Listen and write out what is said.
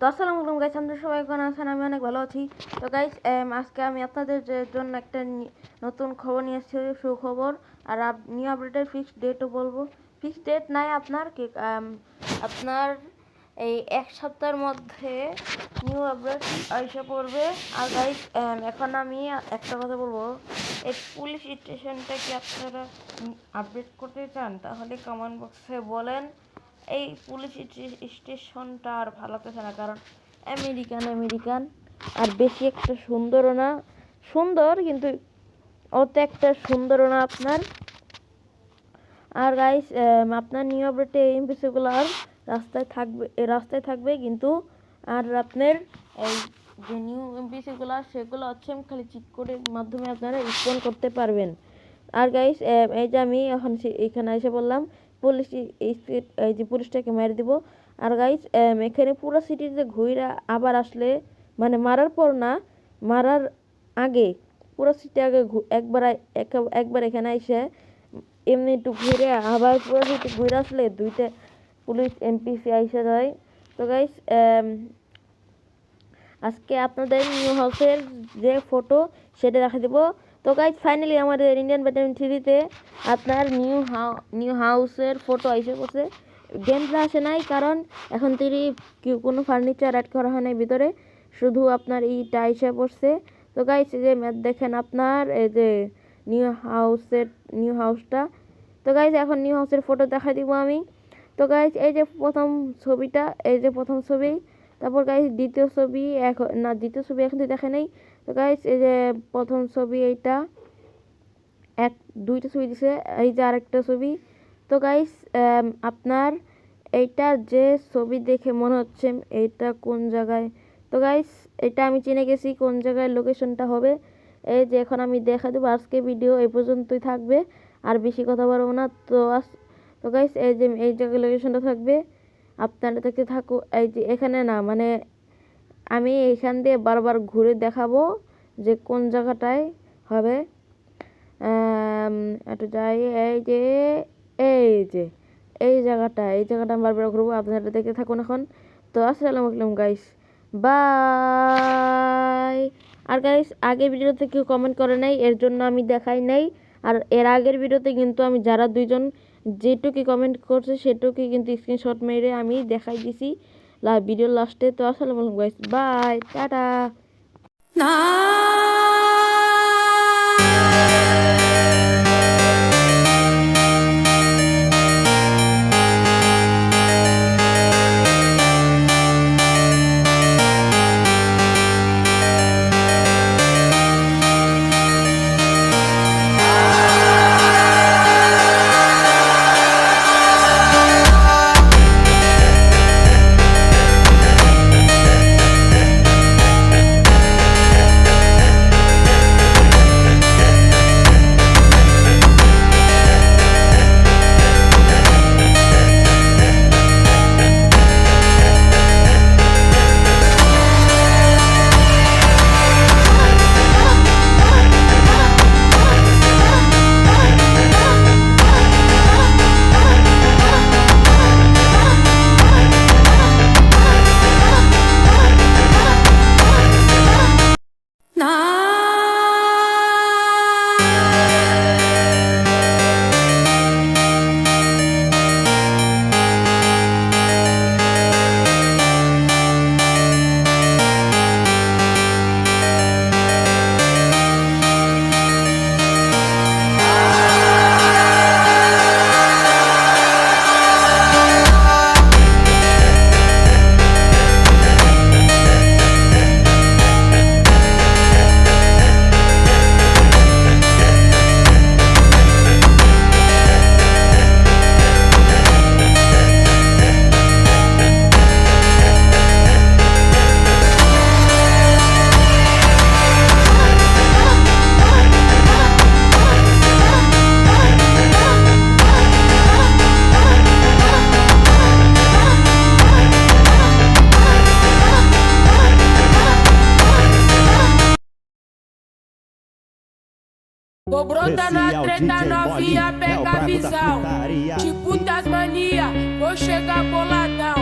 তো আসসালামু আলাইকুম গাইস, আপনারা সবাই কেমন আছেন? আমি অনেক ভালো আছি। তো গাইস, আজকে আমি আপনাদের জন্য একটা নতুন খবর নিয়ে এসেছি, সুখবর। আর নিউ আপডেটের ফিক্সড ডেটও বলবো। ফিক্সড ডেট নাই আপনার কি, আপনার এই এক সপ্তাহের মধ্যে নিউ আপডেট এসে পড়বে। আর গাইস, এখন আমি একটা কথা বলবো, এই পুলিশ স্টেশনটা কি আপনারা আপডেট করতে চান? তাহলে কমেন্ট বক্সে বলেন। এই পুলিশ স্টেশনটা আর ভালো লাগতেছে না, কারণ আমেরিকান আর বেশি একটা সুন্দরও না, সুন্দর কিন্তু অত একটা সুন্দরও না আপনার। আর গাইস, আপনার নিউ আপডেটে এমপিসিগুলো আর রাস্তায় থাকবে কিন্তু। আর আপনার এই যে নিউ এমপিসিগুলো সেগুলো হচ্ছে খালি চিট কোডের মাধ্যমে আপনারা স্পন করতে পারবেন। আর গাইস, এই যে আমি এখন এখানে এসে বললাম পুলিশ এই যে পুলিশটাকে মেরে দিব। আর গাইস, এখানে পুরো সিটিতে ঘুরে আবার আসলে, মানে মারার পর না, মারার আগে পুরো সিটি আগে একবার এখানে এসে এমনি একটু ঘুরে আবার পুরো সিটি ঘুরে আসলে দুইটা পুলিশ এমপিসি আইসা যায়। তো গাইস, আজকে আপনাদের নিউ হাউসের যে ফটো সেটা দেখা দেবো। তো গাইজ, ফাইনালি আমাদের ইন্ডিয়ান ব্যাটালিয়ন 3-তে আপনার নিউ হাউসের ফটো এসে পড়ছে। গেম প্লে আসে নাই, কারণ এখন তিনি কোনো ফার্নিচার অ্যাড করা হয় নাই ভিতরে, শুধু আপনার ইটা এসে পড়ছে। তো গাইজ, এই যে ম্যাথ দেখেন আপনার এই যে নিউ হাউসটা। তো গাইজ, এখন নিউ হাউসের ফটো দেখা দিব আমি। তো গাইজ, এই যে প্রথম ছবিটা, এই যে প্রথম ছবি। তারপর গাইজ দ্বিতীয় ছবি দ্বিতীয় ছবি এখন তো দেখে নেই। তো গাইজ, এই যে প্রথম ছবি এইটা, দুইটা ছবি দিছে, এই যে আরেকটা ছবি। তো গাইজ, আপনার এইটা যে ছবি দেখে মনে হচ্ছে এইটা কোন জায়গায়। তো গাইজ, এটা আমি চিনে গেছি কোন জায়গায় লোকেশনটা হবে। এই যে এখন আমি দেখা দেবো। আজকে ভিডিও এই পর্যন্তই থাকবে, আর বেশি কথা বলবো না। তো গাইজ, এই যে এই জায়গায় লোকেশনটা থাকবে, আপনারা দেখতে থাকো। এই যে এখানে না, মানে আমি এখান দিয়ে বারবার ঘুরে দেখাবো যে কোন জায়গাটায় হবে। একটু যাই, এই জায়গাটা আমি বারবার ঘুরবো, আপনারা দেখতে থাকুন এখন। তো আসসালামু আলাইকুম গাইস, বাই। আর গাইস, আগের ভিডিওতে কেউ কমেন্ট করে নাই, এর জন্য আমি দেখাই নাই। আর এর আগের ভিডিওতে কিন্তু আমি যারা দুইজন যেটুকু কমেন্ট করছে সেটুকু কিন্তু স্ক্রিনশট মেরে আমি দেখাই দিছি ভিডিওর লাস্টে। তো আসসালামু আলাইকুম guys, bye, tata. Vou brotar na treta novinha, pega a visão. Tipo Tasmania, vou chegar boladão.